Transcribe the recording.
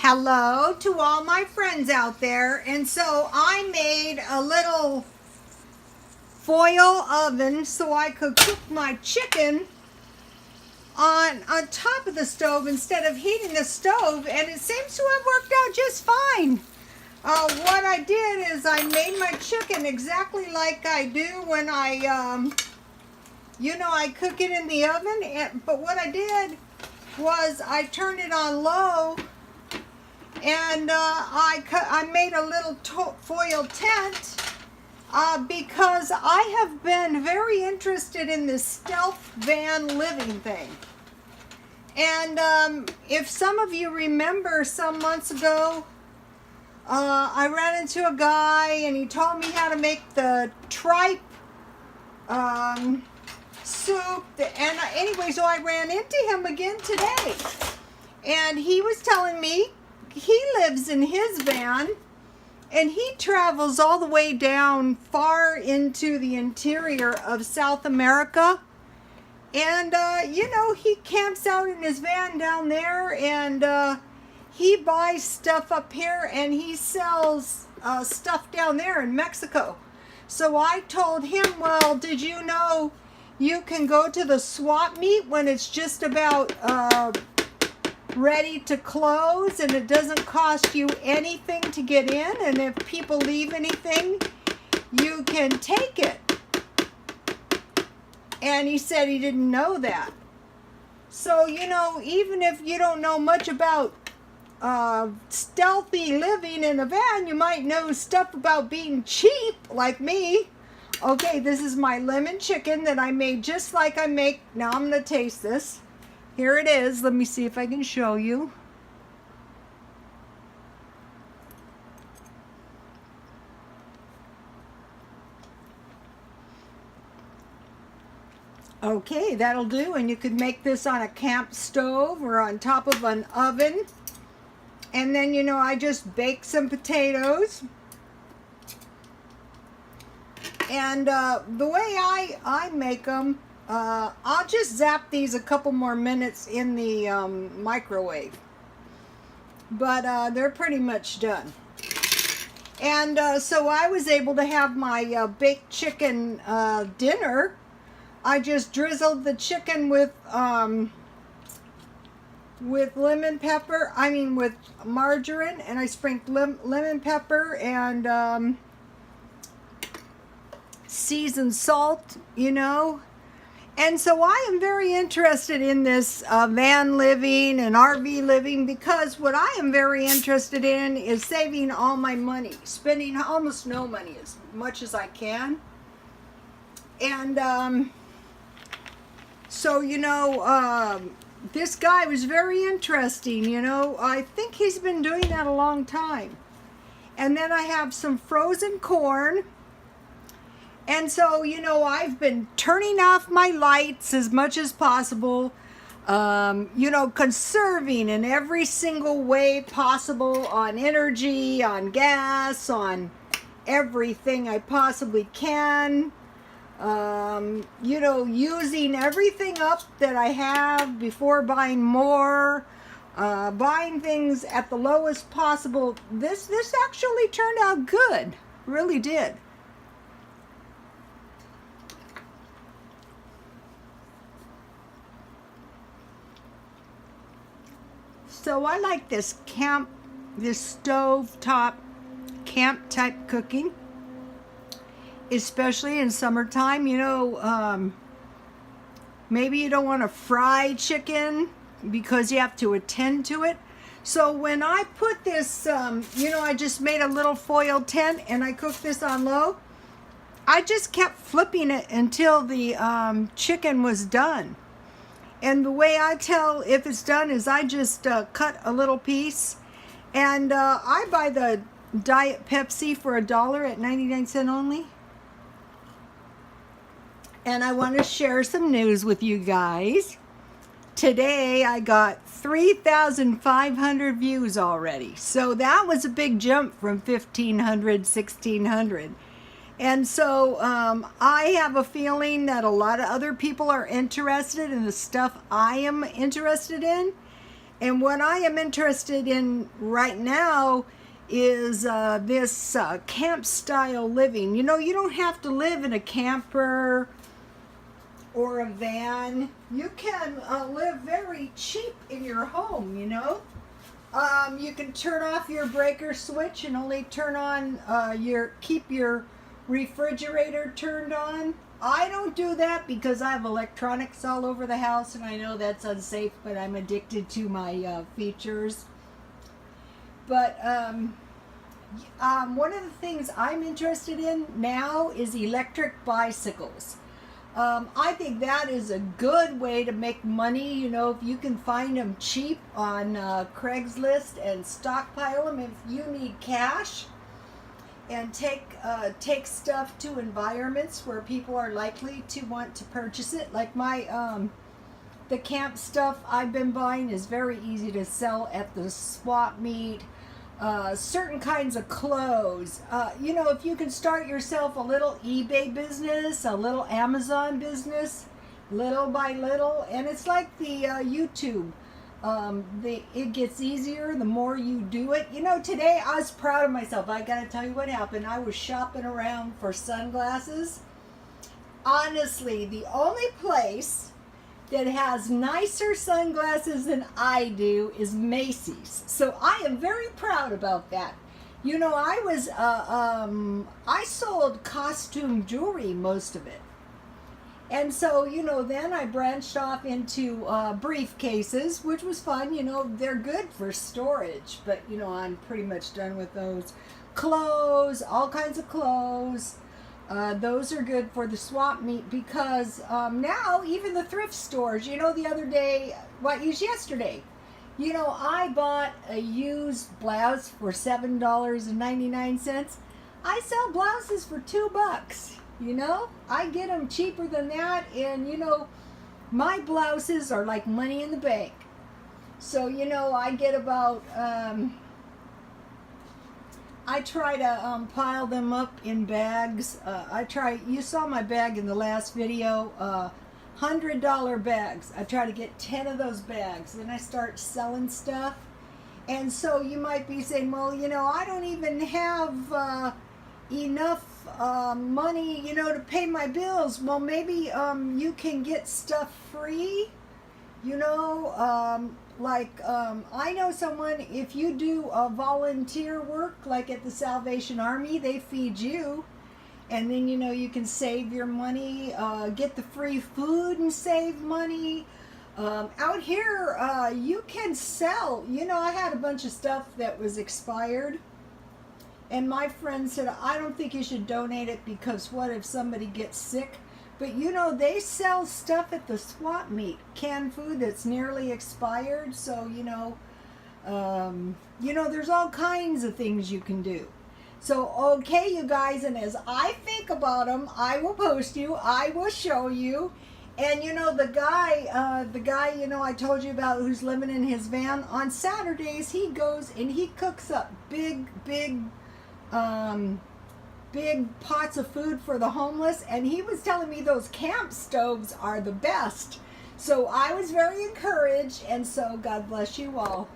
Hello to all my friends out there. And so I made a little foil oven so I could cook my chicken on top of the stove instead of heating the stove, and it seems to have worked out just fine. What I did is I made my chicken exactly like I do when I cook it in the oven, but what I did was I turned it on low, and I made a little foil tent because I have been very interested in this stealth van living thing. And if some of you remember, some months ago, I ran into a guy and he told me how to make the tripe soup. And anyway, so I ran into him again today. And he was telling me he lives in his van and he travels all the way down far into the interior of South America. And, he camps out in his van down there, and he buys stuff up here, and he sells stuff down there in Mexico. So I told him, well, did you know you can go to the swap meet when it's just about ready to close, and it doesn't cost you anything to get in, and if people leave anything, you can take it. And he said he didn't know that. So, even if you don't know much about stealthy living in a van, you might know stuff about being cheap, like me. Okay, this is my lemon chicken that I made just like I make. Now I'm going to taste this. Here it is. Let me see if I can show you. Okay, that'll do, and you could make this on a camp stove or on top of an oven. And then, I just baked some potatoes. And the way I make them, I'll just zap these a couple more minutes in the microwave. But they're pretty much done. And so I was able to have my baked chicken dinner. I just drizzled the chicken with with margarine, and I sprinkled lemon pepper and seasoned salt, And so I am very interested in this van living and RV living, because what I am very interested in is saving all my money, spending almost no money, as much as I can. And so, this guy was very interesting, I think he's been doing that a long time. And then I have some frozen corn. And so, I've been turning off my lights as much as possible, conserving in every single way possible on energy, on gas, on everything I possibly can. Using everything up that I have before buying more, buying things at the lowest possible. This actually turned out good, really did. So I like this stove top camp type cooking, especially in summertime. Maybe you don't want to fry chicken because you have to attend to it. So when I put this, I just made a little foil tent and I cooked this on low. I just kept flipping it until the chicken was done. And the way I tell if it's done is I just cut a little piece. And I buy the Diet Pepsi for $1 at 99 cents only. And I want to share some news with you guys. Today I got 3,500 views already. So that was a big jump from 1,500, 1,600. And so I have a feeling that a lot of other people are interested in the stuff I am interested in. And what I am interested in right now is this camp style living. You know, you don't have to live in a camper or a van. You can live very cheap in your home, you know. You can turn off your breaker switch and only turn on keep your refrigerator turned on. I don't do that because I have electronics all over the house, and I know that's unsafe, but I'm addicted to my features. But one of the things I'm interested in now is electric bicycles. I think that is a good way to make money. You know, if you can find them cheap on Craigslist and stockpile them if you need cash, and take stuff to environments where people are likely to want to purchase it. Like the camp stuff I've been buying is very easy to sell at the swap meet. Certain kinds of clothes. You know, if you can start yourself a little eBay business, a little Amazon business, little by little, and it's like the YouTube. It gets easier the more you do it. You know, today I was proud of myself. I gotta tell you what happened. I was shopping around for sunglasses. Honestly, the only place that has nicer sunglasses than I do is Macy's. So I am very proud about that. You know, I sold costume jewelry, most of it. And so, you know, then I branched off into briefcases, which was fun. You know, they're good for storage, but, you know, I'm pretty much done with those. Clothes, all kinds of clothes. Those are good for the swap meet because now even the thrift stores, you know, the other day, yesterday, you know, I bought a used blouse for $7.99. I sell blouses for $2. You know, I get them cheaper than that, and you know, my blouses are like money in the bank. So, you know, I get about, I try to pile them up in bags. You saw my bag in the last video, $100 bags. I try to get 10 of those bags, then I start selling stuff. And so you might be saying, well, you know, I don't even have enough money, you know, to pay my bills. Well, maybe you can get stuff free, you know, I know someone, if you do volunteer work, like at the Salvation Army, they feed you, and then, you know, you can save your money, get the free food and save money. Out here, you can sell, you know, I had a bunch of stuff that was expired. And my friend said, I don't think you should donate it because what if somebody gets sick? But you know, they sell stuff at the swap meet, canned food that's nearly expired. So, you know, there's all kinds of things you can do. So, okay, you guys, and as I think about them, I will post you, I will show you. And you know, the guy, you know, I told you about, who's living in his van, on Saturdays, he goes and he cooks up big pots of food for the homeless, and he was telling me those camp stoves are the best. So I was very encouraged, and so God bless you all.